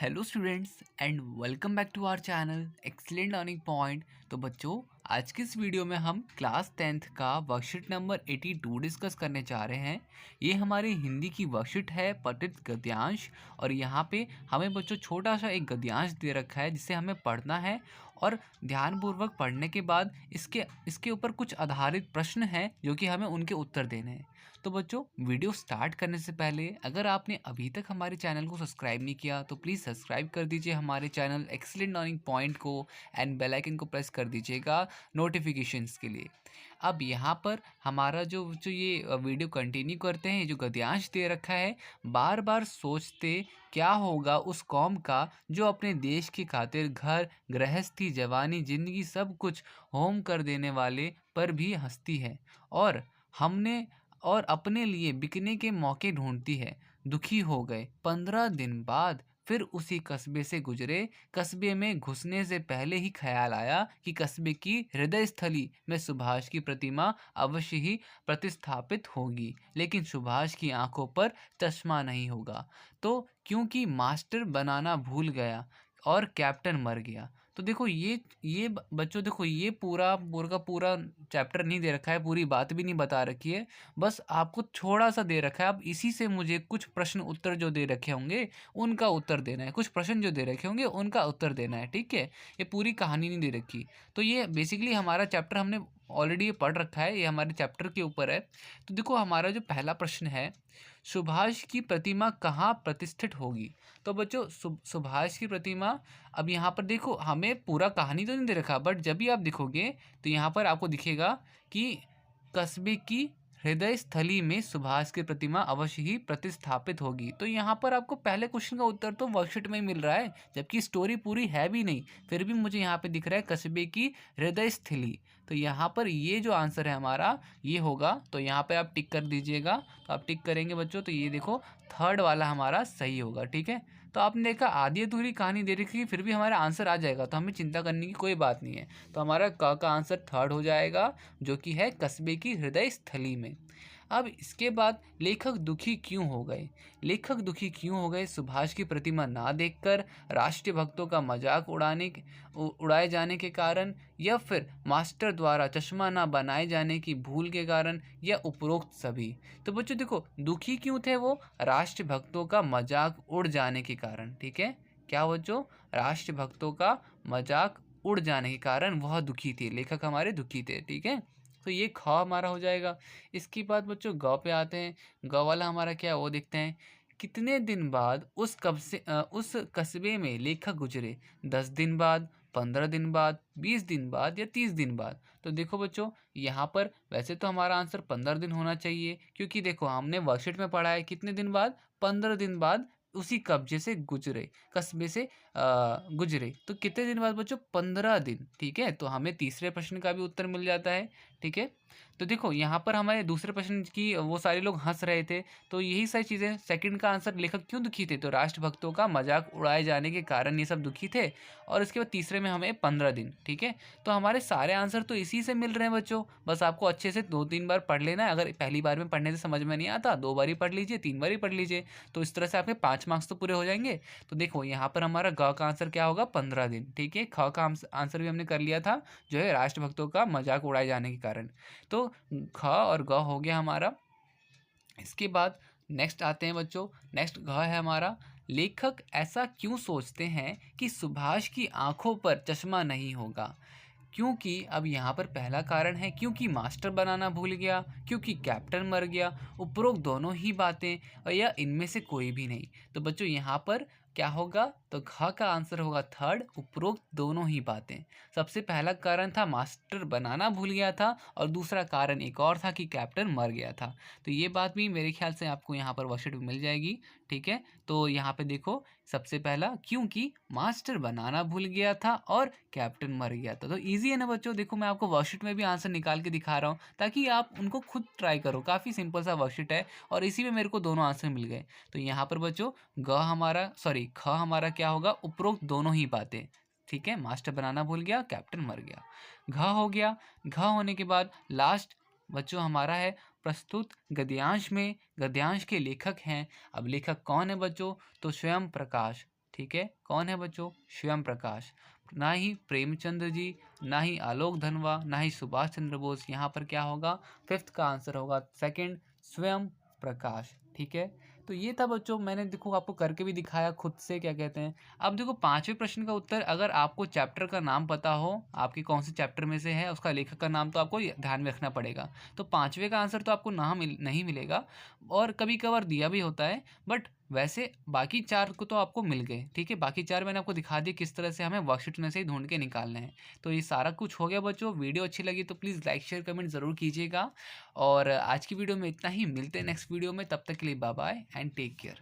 Hello students and welcome back to our channel excellent learning point. तो बच्चों, आज की इस वीडियो में हम क्लास 10th का वर्कशीट नंबर 82 डिस्कस करने जा रहे हैं। ये हमारी हिंदी की वर्कशीट है पठित गद्यांश, और यहाँ पे हमें बच्चों छोटा सा एक गद्यांश दे रखा है जिसे हमें पढ़ना है, और ध्यानपूर्वक पढ़ने के बाद इसके ऊपर कुछ आधारित प्रश्न हैं जो कि हमें उनके उत्तर देने हैं। तो बच्चों, वीडियो स्टार्ट करने से पहले अगर आपने अभी तक हमारे चैनल को सब्सक्राइब नहीं किया तो प्लीज़ सब्सक्राइब कर दीजिए हमारे चैनल एक्सीलेंट लर्निंग पॉइंट को, एंड बेल आइकन को प्रेस कर दीजिएगा नोटिफिकेशंस के लिए। अब यहाँ पर हमारा जो जो ये वीडियो कंटिन्यू करते हैं, जो गद्यांश दे रखा है, बार बार सोचते क्या होगा उस कौम का जो अपने देश की खातिर घर गृहस्थी जवानी जिंदगी सब कुछ होम कर देने वाले पर भी हंसती है, और हमने और अपने लिए बिकने के मौके ढूंढती है। दुखी हो गए 15 दिन बाद फिर उसी कस्बे से गुजरे। कस्बे में घुसने से पहले ही ख्याल आया कि कस्बे की हृदय स्थली में सुभाष की प्रतिमा अवश्य ही प्रतिस्थापित होगी, लेकिन सुभाष की आंखों पर चश्मा नहीं होगा। तो क्योंकि मास्टर बनाना भूल गया और कैप्टन मर गया। तो देखो बच्चों, देखो ये पूरा पूरा का पूरा चैप्टर नहीं दे रखा है, पूरी बात भी नहीं बता रखी है, बस आपको थोड़ा सा दे रखा है। अब इसी से मुझे कुछ प्रश्न उत्तर जो दे रखे होंगे उनका उत्तर देना है, कुछ प्रश्न जो दे रखे होंगे उनका उत्तर देना है, ठीक है। ये पूरी कहानी नहीं दे रखी। तो ये बेसिकली हमारा चैप्टर हमने ऑलरेडी ये पढ़ रखा है, ये हमारे चैप्टर के ऊपर है। तो देखो, हमारा जो पहला प्रश्न है, सुभाष की प्रतिमा कहाँ प्रतिष्ठित होगी। तो बच्चों, सुभाष की प्रतिमा, अब यहाँ पर देखो हमें पूरा कहानी तो नहीं दे रखा, बट जब भी आप देखोगे तो यहाँ पर आपको दिखेगा कि कस्बे की हृदय स्थली में सुभाष की प्रतिमा अवश्य ही प्रतिस्थापित होगी। तो यहाँ पर आपको पहले क्वेश्चन का उत्तर तो वर्कशीट में ही मिल रहा है, जबकि स्टोरी पूरी है भी नहीं, फिर भी मुझे यहाँ पे दिख रहा है कस्बे की हृदय स्थली। तो यहाँ पर ये जो आंसर है हमारा ये होगा। तो यहाँ पे आप टिक कर दीजिएगा। तो आप टिक करेंगे बच्चों, तो ये देखो थर्ड वाला हमारा सही होगा, ठीक है। तो आपने देखा आधी अधूरी कहानी दे रखी है, फिर भी हमारा आंसर आ जाएगा, तो हमें चिंता करने की कोई बात नहीं है। तो हमारा का आंसर थर्ड हो जाएगा, जो कि है कस्बे की हृदय स्थली में। अब इसके बाद लेखक दुखी क्यों हो गए। लेखक दुखी क्यों हो गए? सुभाष की प्रतिमा ना देखकर, राष्ट्रीय भक्तों का मजाक उड़ाए जाने के कारण, या फिर मास्टर द्वारा चश्मा ना बनाए जाने की भूल के कारण, या उपरोक्त सभी। तो बच्चों देखो, दुखी क्यों थे वो? राष्ट्रीय भक्तों का मजाक उड़ जाने के कारण, ठीक है। क्या बच्चों? राष्ट्रीय भक्तों का मजाक उड़ जाने के कारण वह दुखी थे, लेखक हमारे दुखी थे, ठीक है। तो ये ख हमारा हो जाएगा। इसके बाद बच्चों ग पे आते हैं। ग वाला हमारा क्या है वो देखते हैं। कितने दिन बाद उस कस्बे में लेखक गुजरे? 10 दिन बाद, 15 दिन बाद, 20 दिन बाद, या 30 दिन बाद। तो देखो बच्चों, यहाँ पर वैसे तो हमारा आंसर 15 दिन होना चाहिए, क्योंकि देखो हमने वर्कशीट में पढ़ा है कितने दिन बाद, 15 दिन बाद उसी कब्जे से गुजरे, कस्बे से गुजरे। तो कितने दिन बाद बच्चों? 15 दिन, ठीक है। तो हमें तीसरे प्रश्न का भी उत्तर मिल जाता है, ठीक है। तो देखो यहाँ पर हमारे दूसरे प्रश्न की वो सारे लोग हंस रहे थे, तो यही सारी चीज़ें। सेकंड का आंसर, लेखक क्यों दुखी थे? तो राष्ट्रभक्तों का मजाक उड़ाए जाने के कारण ये सब दुखी थे। और इसके बाद तीसरे में हमें 15 दिन, ठीक है। तो हमारे सारे आंसर तो इसी से मिल रहे हैं बच्चों। बस आपको अच्छे से 2-3 बार पढ़ लेना है। अगर पहली बार में पढ़ने से समझ में नहीं आता, 2 बार ही पढ़ लीजिए, 3 बार ही पढ़ लीजिए। तो इस तरह से आपके 5 मार्क्स तो पूरे हो जाएंगे। तो देखो यहाँ पर हमारा ग का आंसर क्या होगा? 15 दिन, ठीक है। ख का आंसर भी हमने कर लिया था, जो है राष्ट्रभक्तों का मजाक उड़ाए जाने के कारण। तो ख और ग हो गया हमारा। इसके बाद नेक्स्ट आते हैं बच्चों। नेक्स्ट घ है हमारा। लेखक ऐसा क्यों सोचते हैं कि सुभाष की आंखों पर चश्मा नहीं होगा? क्योंकि अब यहाँ पर पहला कारण है क्योंकि मास्टर बनाना भूल गया, क्योंकि कैप्टन मर गया, उपरोक्त दोनों ही बातें, और या इनमें से कोई भी नहीं। तो बच्चों यहाँ पर क्या होगा? तो घ का आंसर होगा थर्ड, उपरोक्त दोनों ही बातें। सबसे पहला कारण था मास्टर बनाना भूल गया था, और दूसरा कारण एक और था कि कैप्टन मर गया था। तो ये बात भी मेरे ख्याल से आपको यहाँ पर वर्कशीट में मिल जाएगी, ठीक है। तो यहाँ पे देखो, सबसे पहला क्योंकि मास्टर बनाना भूल गया था और कैप्टन मर गया था। तो ईजी है ना बच्चों। देखो मैं आपको वर्कशीट में भी आंसर निकाल के दिखा रहा हूँ ताकि आप उनको खुद ट्राई करो। काफ़ी सिंपल सा वर्कशीट है, और इसी में मेरे को दोनों आंसर मिल गए। तो यहाँ पर बच्चों ख हमारा क्या होगा? उपरोक्त दोनों ही बातें, ठीक है। मास्टर बनाना भूल गया, कैप्टन मर गया, घ हो गया। घ होने के बाद लास्ट बच्चों हमारा है प्रस्तुत गद्यांश में। गद्यांश के लेखक हैं। अब लेखक कौन है बच्चों? तो स्वयं प्रकाश, ठीक है, कौन है बच्चों? स्वयं प्रकाश। ना ही प्रेमचंद्र जी, ना ही आलोक धनवा, ना ही सुभाष चंद्र बोस। यहाँ पर क्या होगा? फिफ्थ का आंसर होगा सेकंड, स्वयं प्रकाश। ठीक है, तो ये था बच्चों, मैंने देखो आपको करके भी दिखाया खुद से, क्या कहते हैं। अब देखो पांचवें प्रश्न का उत्तर, अगर आपको चैप्टर का नाम पता हो, आपके कौन से चैप्टर में से है, उसका लेखक का नाम तो आपको ध्यान में रखना पड़ेगा। तो पांचवें का आंसर तो आपको नहीं मिलेगा, और कभी कभार दिया भी होता है, बट वैसे बाकी चार को तो आपको मिल गए। ठीक है, बाकी चार मैंने आपको दिखा दिए किस तरह से हमें वर्कशीट में से ही ढूंढ के निकालने हैं। तो ये सारा कुछ हो गया बच्चों। वीडियो अच्छी लगी तो प्लीज़ लाइक शेयर कमेंट ज़रूर कीजिएगा, और आज की वीडियो में इतना ही। मिलते हैं नेक्स्ट वीडियो में, तब तक के लिए bye bye and take care.